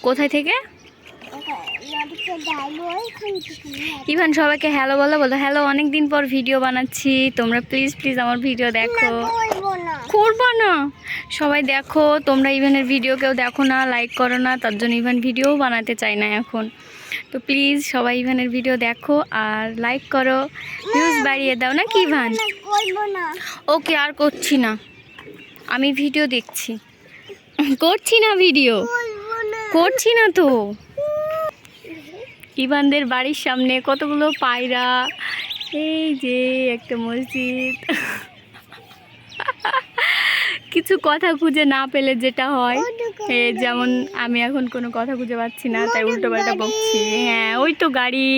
কোথায় থেকে? ইভান সবাইকে হ্যালো বলো, বলো হ্যালো। অনেক দিন পর ভিডিও বানাচ্ছি, তোমরা প্লিজ প্লিজ আমার ভিডিও দেখো। করবো না, সবাই দেখো। তোমরা ইভানের ভিডিও কেউ দেখো না, লাইক করো না, তার জন্য ইভান ভিডিও বানাতে চায় না এখন। তো প্লিজ সবাই ইভানের ভিডিও দেখো আর লাইক করো, ভিউজ বাড়িয়ে দাও না কি ইভান? ওকে, আর করছি না, আমি ভিডিও দেখছি। করছি না ভিডিও, করছি না তো। ইভানদের বাড়ির সামনে কতগুলো পায়রা, এই যে একটা মসজিদ। কিছু কথা খুঁজে না পেলে যেটা হয়, যেমন আমি এখন কোনো কথা খুঁজে পাচ্ছি না, তাই উল্টো পাল্টা বকছি। হ্যাঁ, ওই তো গাড়ি,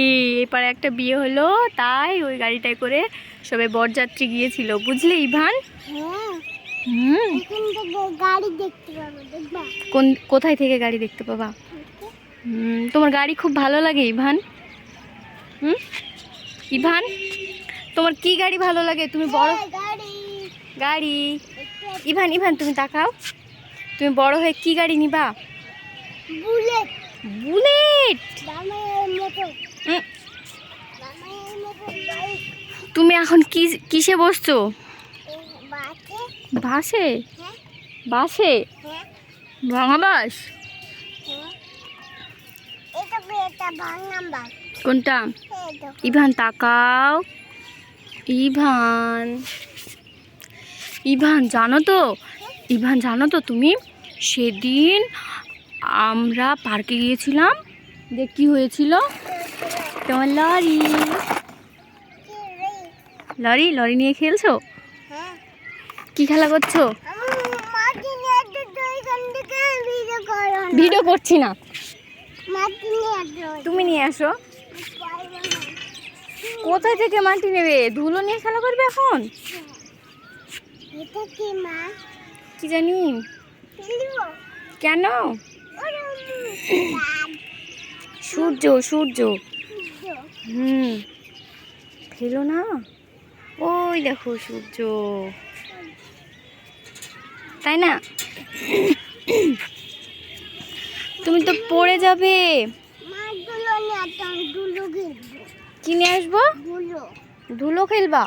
এপারে একটা বিয়ে হলো, তাই ওই গাড়িটায় করে সবাই বরযাত্রী গিয়েছিল, বুঝলে ইভান? কোথায় থেকে গাড়ি দেখতে পাবা? তোমার গাড়ি খুব ভালো লাগে ইভান? ইভান, তোমার কি গাড়ি ভালো লাগে? তুমি বড় গাড়ি। ইভান ইভান তুমি তাকাও, তুমি বড় হয়ে কি গাড়ি নিবা? বুলেট। বুলেট? তুমি এখন কিসে বসছো? বাসে? বাসে? ভাঙা বাস? কোনটা? ইভান তাকাও। ইভান, ইভান জানো তো, ইভান জানো তো তুমি, সেদিন আমরা পার্কে গিয়েছিলাম, দেখ কি হয়েছিল। তোমার লরি, লরি লরি নিয়ে খেলছো? কি খেলা করছো? ভিডিও করছি না, তুমি নিয়ে আসো। কোথায় থেকে মাটি নেবে? ধুলো নিয়ে খেলা করবে এখন? কি জানি, কেন? সূর্য, সূর্য। ফেলো না, ওই দেখো সূর্য, তাই না? তুমি তো পড়ে যাবে। কি নিয়ে আসবো? ধুলো খেলবা?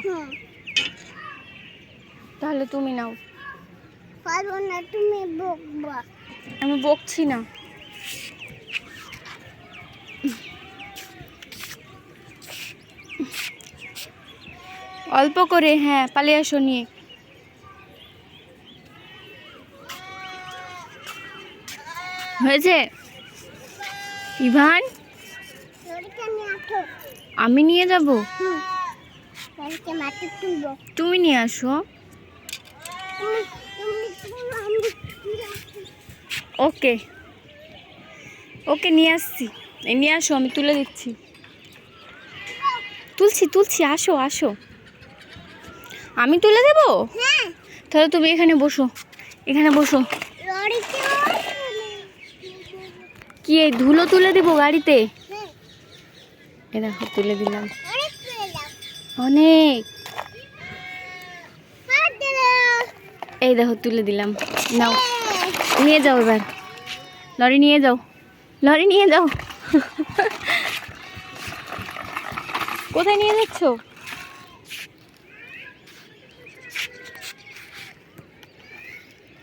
তাহলে তুমি নাও। পারবো না, তুমি বকবা। আমি বকছি না। অল্প করে, হ্যাঁ, পালিয়ে আসো নিয়ে। হয়েছে ইভান? আমি নিয়ে যাব? তুমি নিয়ে আসো। ওকে ওকে, নিয়ে আসছি, নিয়ে আসো, আমি তুলে দিচ্ছি। তুলছি তুলছি, আসো আসো, আমি তুলে দেবো। তাহলে তুমি এখানে বসো, এখানে বসো। কি এই ধুলো তুলে দেবো গাড়িতে? এ দেখো তুলে দিলাম, অনেক। এই দেখো তুলে দিলাম, নাও নিয়ে যাও এবার। লরি নিয়ে যাও, লরি নিয়ে যাও। কোথায় নিয়ে যাচ্ছ?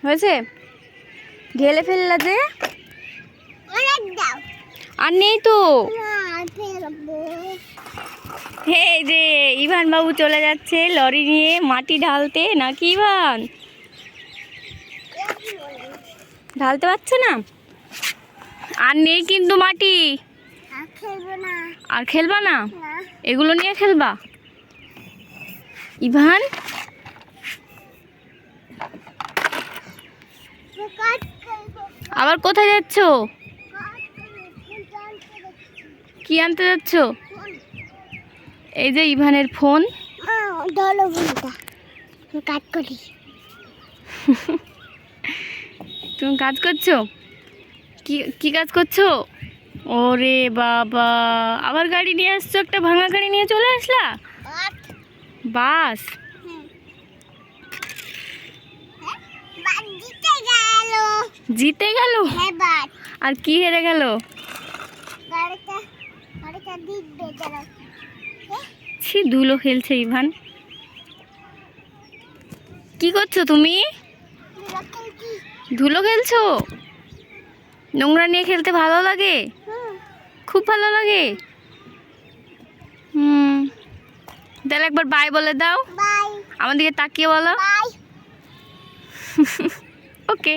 হয়েছে? ঢেলে ফেললা যে? আর নেই তো। এই যে ইভান বাবু চলে যাচ্ছে লরি নিয়ে মাটি ঢালতে, নাকি ইভান? ঢালতে পারছে না? আর নেই কিন্তু মাটি। আর খেলবা না? এগুলো নিয়ে খেলবা ইভান? আবার কোথায় যাচ্ছ? কি আনতে যাচ্ছ? এই যে ইভানের ফোন। তুমি কাজ করছো? কি কাজ করছো? ওরে বাবা, আবার গাড়ি নিয়ে আসছো, একটা ভাঙা গাড়ি নিয়ে চলে আসলা। বাস? জিতে গেল? আর কি হেরে গেল? ছি, ধুলো খেলছে ইভান। কি করছো তুমি? ধুলো খেলছো? নোংরা নিয়ে খেলতে ভালো লাগে? খুব ভালো লাগে। তাহলে একবার বাই বলে দাও। আমার দিকে তাকিয়ে বলো। ওকে।